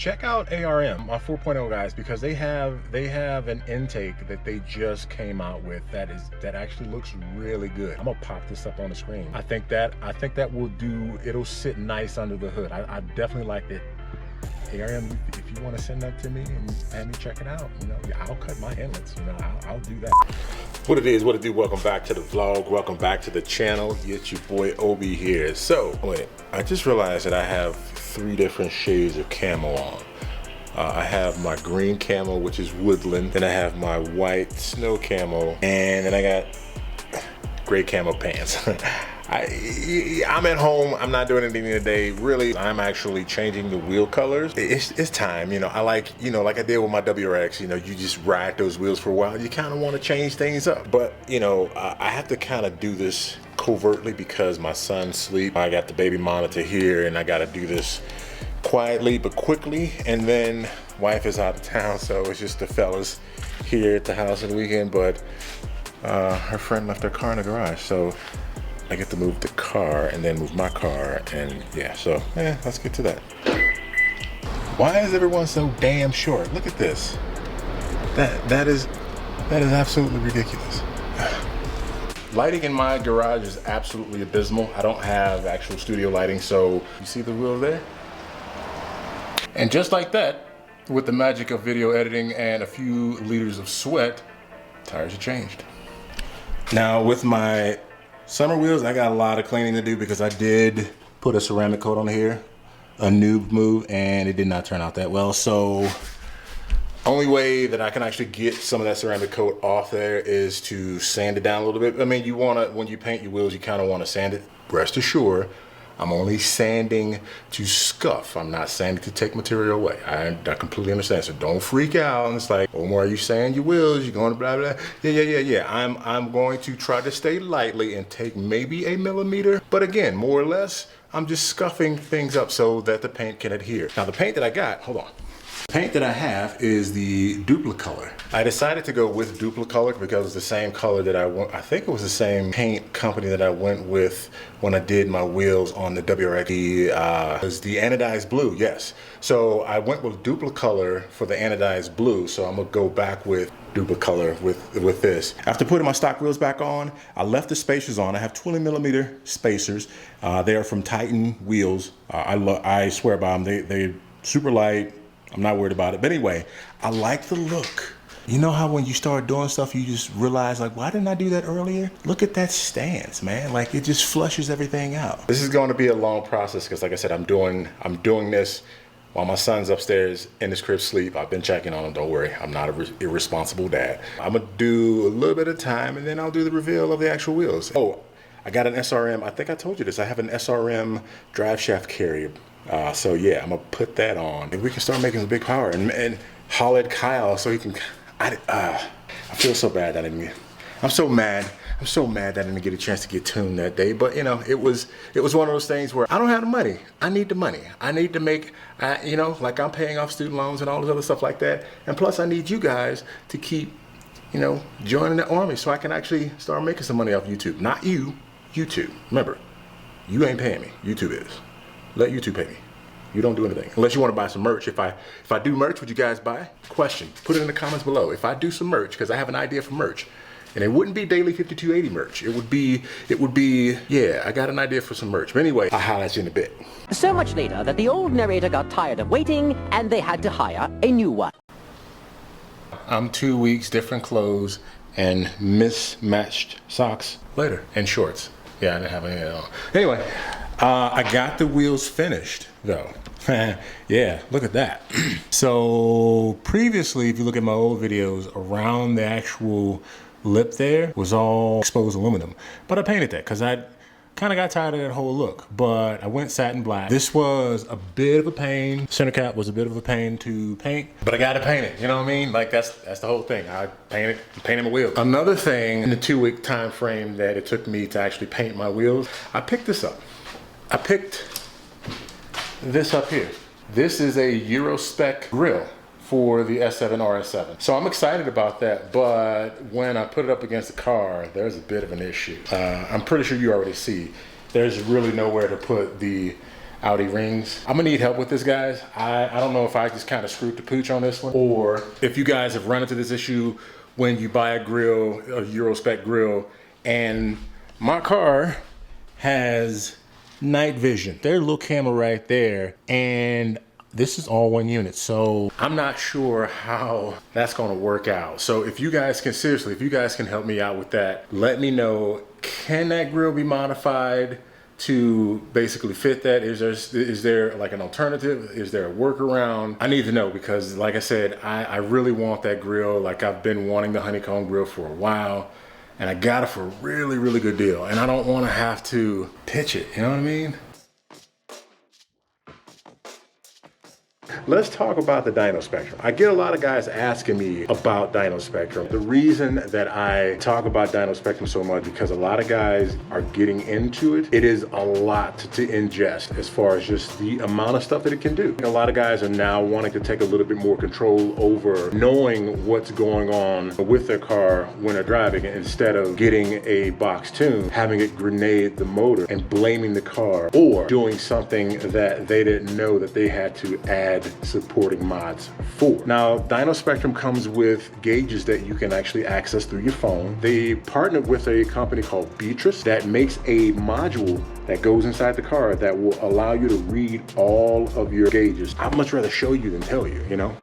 Check out ARM, my 4.0 guys, because they have an intake that they just came out with that actually looks really good. I'm gonna pop this up on the screen. I think that will do. It'll sit nice under the hood. I definitely liked it. ARM, if you want to send that to me and have me check it out, you know, I'll cut my inlets. You know, I'll do that. What it is, what it do? Welcome back to the vlog. Welcome back to the channel. It's your boy Obi here. So, wait, I just realized that I have 3 different shades of camo on. I have my green camo, which is woodland. Then I have my white snow camo, and then I got gray camo pants. I'm at home. I'm not doing anything today. Really, I'm actually changing the wheel colors. It's time, you know. I like, you know, like I did with my WRX, you know, you just ride those wheels for a while. You kind of want to change things up. But, you know, I have to kind of do this covertly because my son's asleep. I got the baby monitor here, and I got to do this quietly but quickly. And then wife is out of town, so it's just the fellas here at the house on the weekend. But her friend left her car in the garage, so I get to move the car and then move my car, and yeah, so let's get to that. Why is everyone so damn short? Look at this. That is absolutely ridiculous. Lighting in my garage is absolutely abysmal. I don't have actual studio lighting, so you see the wheel there? And just like that, with the magic of video editing and a few liters of sweat, tires are changed. Now with my summer wheels, I got a lot of cleaning to do because I did put a ceramic coat on here, a noob move, and it did not turn out that well. So only way that I can actually get some of that ceramic coat off there is to sand it down a little bit. I mean, you wanna, when you paint your wheels, you kinda wanna sand it. Rest assured, I'm only sanding to scuff. I'm not sanding to take material away. I completely understand, so don't freak out. And it's like, oh, are you sanding your wheels? You're going to blah, blah. Yeah. I'm going to try to stay lightly and take maybe a millimeter. But again, more or less, I'm just scuffing things up so that the paint can adhere. Now the paint that I got, hold on. The paint that I have is the Duplicolor. I decided to go with Duplicolor because it's the same color that I think it was the same paint company that I went with when I did my wheels on the WRX. It was the anodized blue, yes. So I went with Duplicolor for the anodized blue, so I'm gonna go back with Duplicolor with this. After putting my stock wheels back on, I left the spacers on. I have 20mm spacers. They are from Titan wheels. I swear by them. They're super light. I'm not worried about it. But anyway, I like the look. You know how when you start doing stuff, you just realize, like, why didn't I do that earlier? Look at that stance, man. Like, it just flushes everything out. This is going to be a long process because, like I said, I'm doing this while my son's upstairs in his crib sleep. I've been checking on him, don't worry. I'm not an irresponsible dad. I'm gonna do a little bit of time and then I'll do the reveal of the actual wheels. Oh, I got an SRM, I think I told you this. I have an SRM drive shaft carrier. So yeah, I'm gonna put that on and we can start making some big power and holler at Kyle so he can, I feel so bad that I'm so mad that I didn't get a chance to get tuned that day. But you know, it was one of those things where I don't have the money. I need the money. I need to make, you know, like I'm paying off student loans and all this other stuff like that. And plus I need you guys to keep, you know, joining the army so I can actually start making some money off YouTube. Not you, YouTube. Remember, you ain't paying me, YouTube is. Let YouTube pay me. You don't do anything. Unless you want to buy some merch. If I do merch, would you guys buy? Question. Put it in the comments below. If I do some merch, because I have an idea for merch. And it wouldn't be Daily 5280 merch. It would be, yeah, I got an idea for some merch. But anyway, I'll holler at you in a bit. So much later that the old narrator got tired of waiting and they had to hire a new one. I'm 2 weeks, different clothes, and mismatched socks later, and shorts. Yeah, I didn't have any at all. Anyway. I got the wheels finished though. Yeah, look at that. So previously, if you look at my old videos, around the actual lip there was all exposed aluminum. But I painted that because I kind of got tired of that whole look. But I went satin black. This was a bit of a pain. Center cap was a bit of a pain to paint, but I got to paint it. You know what I mean? Like that's the whole thing. I painted my wheels. Another thing in the 2-week time frame that it took me to actually paint my wheels, I picked this up. I picked this up here. This is a Euro spec grill for the S7 RS7. So I'm excited about that, but when I put it up against the car, there's a bit of an issue. I'm pretty sure you already see, there's really nowhere to put the Audi rings. I'm gonna need help with this, guys. I don't know if I just kind of screwed the pooch on this one, or if you guys have run into this issue when you buy a grill, a Euro spec grill, and my car has night vision. There's a little camera right there, and this is all one unit, so I'm not sure how that's gonna work out. So if you guys can, seriously, if you guys can help me out with that, let me know. Can that grill be modified to basically fit that? Is there like an alternative? Is there a workaround? I need to know, because like I said, I really want that grill. Like, I've been wanting the honeycomb grill for a while, and I got it for a really, really good deal, and I don't want to have to pitch it, you know what I mean? Let's talk about the Dyno Sectrum. I get a lot of guys asking me about Dyno Sectrum. The reason that I talk about Dyno Sectrum so much, because a lot of guys are getting into it. It is a lot to ingest as far as just the amount of stuff that it can do. A lot of guys are now wanting to take a little bit more control over knowing what's going on with their car when they're driving, instead of getting a box tune, having it grenade the motor and blaming the car, or doing something that they didn't know that they had to add supporting mods for. Now, Dyno Sectrum comes with gauges that you can actually access through your phone. They partnered with a company called Beatrice that makes a module that goes inside the car that will allow you to read all of your gauges. I'd much rather show you than tell you, you know?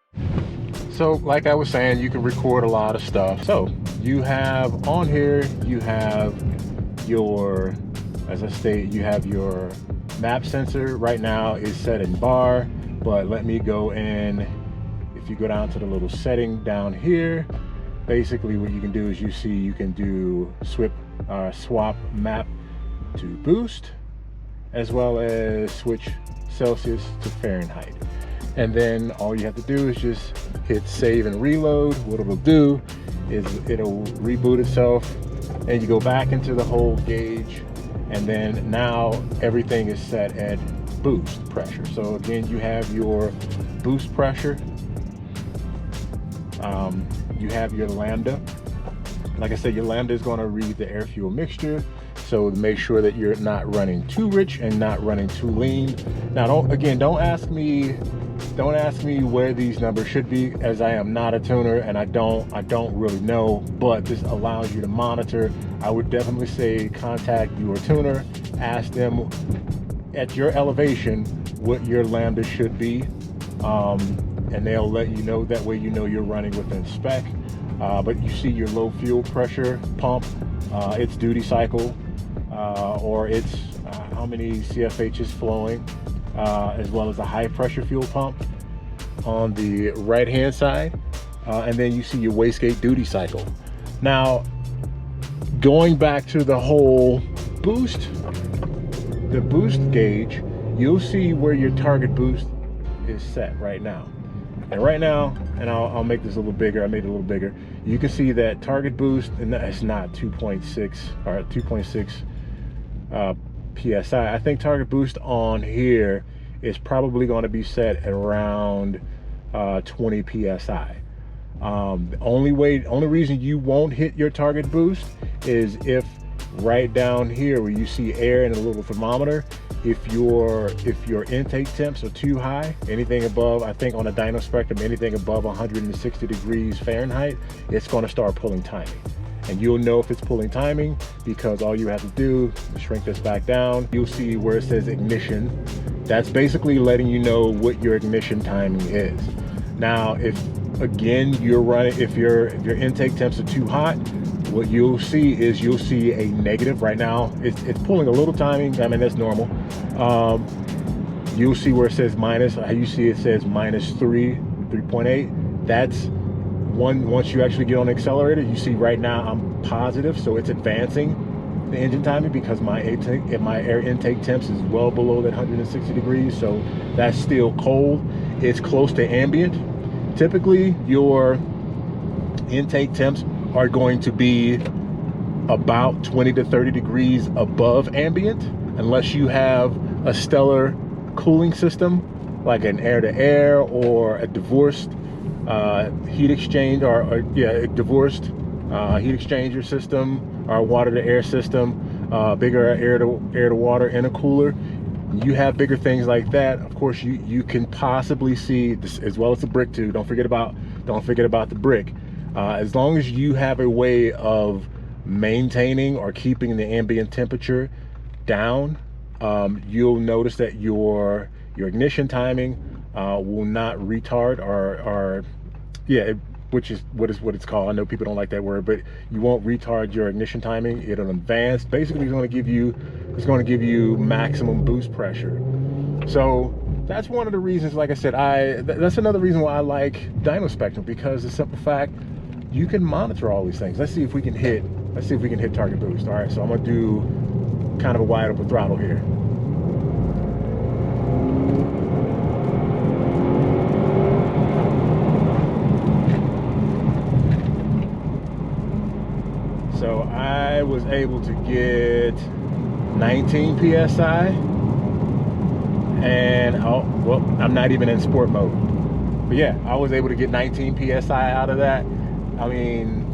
So like I was saying, you can record a lot of stuff. So you have on here, you have your, as I stated, you have your map sensor. Right now is set in bar. But let me go in. If you go down to the little setting down here, basically what you can do is you can do swap map to boost, as well as switch Celsius to Fahrenheit. And then all you have to do is just hit save and reload. What it'll do is it'll reboot itself, and you go back into the whole gauge, and then now everything is set at boost pressure. So again, you have your boost pressure, you have your lambda. Like I said, your lambda is going to read the air fuel mixture, so to make sure that you're not running too rich and not running too lean. Now don't ask me where these numbers should be, as I am not a tuner and I don't really know, but this allows you to monitor. I would definitely say contact your tuner, ask them at your elevation what your lambda should be, and they'll let you know. That way you know you're running within spec. But you see your low fuel pressure pump, its duty cycle, or its how many CFH is flowing, as well as a high pressure fuel pump on the right hand side, and then you see your wastegate duty cycle. Now, going back to the whole boost, the boost gauge, you'll see where your target boost is set right now. And right now, and I'll make this a little bigger, I made it a little bigger. You can see that target boost, and it's not 2.6 or 2.6 PSI. I think target boost on here is probably going to be set at around 20 PSI. The only reason you won't hit your target boost is if right down here where you see air and a little thermometer, if your intake temps are too high, anything above, I think on a Dyno Sectrum, anything above 160 degrees Fahrenheit, it's going to start pulling timing. And you'll know if it's pulling timing because all you have to do is shrink this back down. You'll see where it says ignition. That's basically letting you know what your ignition timing is. Now, if again you're running, if your intake temps are too hot, what you'll see is a negative. Right now it's pulling a little timing. I mean, that's normal. You'll see where it says minus. You see it says minus 3.8. That's once you actually get on the accelerator, you see right now I'm positive, so it's advancing the engine timing because my air intake temps is well below that 160 degrees, so that's still cold. It's close to ambient. Typically your intake temps are going to be about 20 to 30 degrees above ambient, unless you have a stellar cooling system like an air-to-air or a divorced heat exchange, or divorced heat exchanger system, or water-to-air system, bigger air-to-water intercooler. You have bigger things like that, of course you can possibly see this, as well as the brick too. Don't forget about the brick. As long as you have a way of maintaining or keeping the ambient temperature down, you'll notice that your ignition timing will not retard or which is what it's called. I know people don't like that word, but you won't retard your ignition timing. It'll advance. Basically, it's going to give you maximum boost pressure. So that's one of the reasons, like I said, that's another reason why I like Dyno Sectrum, because the simple fact you can monitor all these things. Let's see if we can hit target boost. All right, so I'm gonna do kind of a wide open throttle here. So I was able to get 19 PSI, and well, I'm not even in sport mode, but yeah, I was able to get 19 PSI out of that. I mean,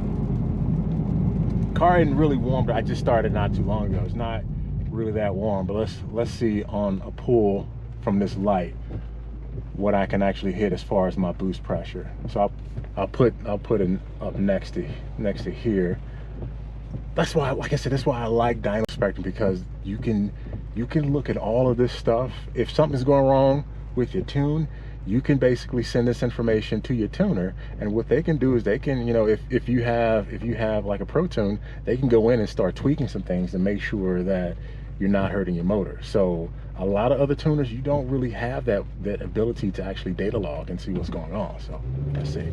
car isn't really warm, but I just started not too long ago. It's not really that warm, but let's see on a pull from this light what I can actually hit as far as my boost pressure. So I'll put it up next to here. That's why, like I said, that's why I like Dyno Sectrum, because you can look at all of this stuff. If something's going wrong with your tune, you can basically send this information to your tuner, and what they can do is they can, you know, if you have like a Pro Tune, they can go in and start tweaking some things to make sure that you're not hurting your motor. So a lot of other tuners, you don't really have that ability to actually data log and see what's going on. So let's see.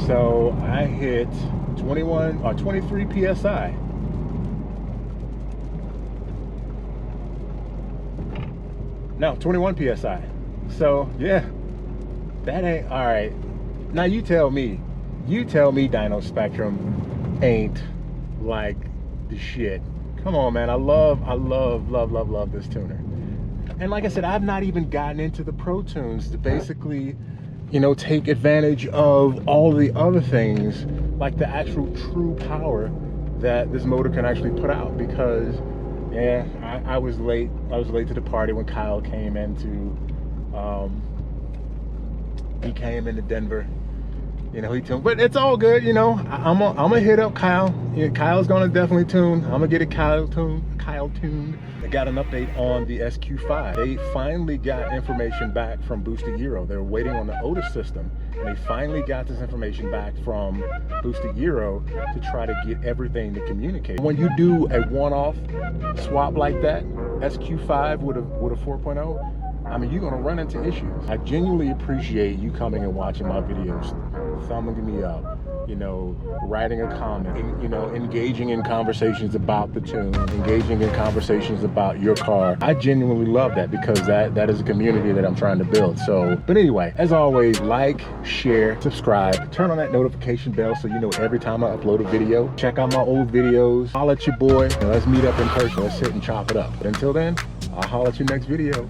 So I hit 23 PSI. No, 21 PSI. So yeah, that ain't all right. Now you tell me Dyno Sectrum ain't like the shit. Come on, man. I love this tuner. And like I said, I've not even gotten into the Pro Tunes to basically, you know, take advantage of all the other things, like the actual true power that this motor can actually put out. Because yeah, I was late to the party when Kyle came into Denver. You know, he tuned, but it's all good. You know, I'm gonna hit up Kyle. Yeah, Kyle's gonna definitely tune. I'm gonna get it Kyle tuned. I got an update on the SQ5. They finally got information back from Boosted Euro. They were waiting on the Otis system, and they finally got this information back from Boosted Euro to try to get everything to communicate. When you do a one-off swap like that, SQ5 with a 4.0, I mean, you're gonna run into issues. I genuinely appreciate you coming and watching my videos, thumbing me up, you know, writing a comment, you know, engaging in conversations about the tune, engaging in conversations about your car. I genuinely love that, because that is a community that I'm trying to build. So, but anyway, as always, like, share, subscribe, turn on that notification bell so you know every time I upload a video. Check out my old videos. Holla at your boy, and let's meet up in person. Let's sit and chop it up. But until then, I'll holla at your next video.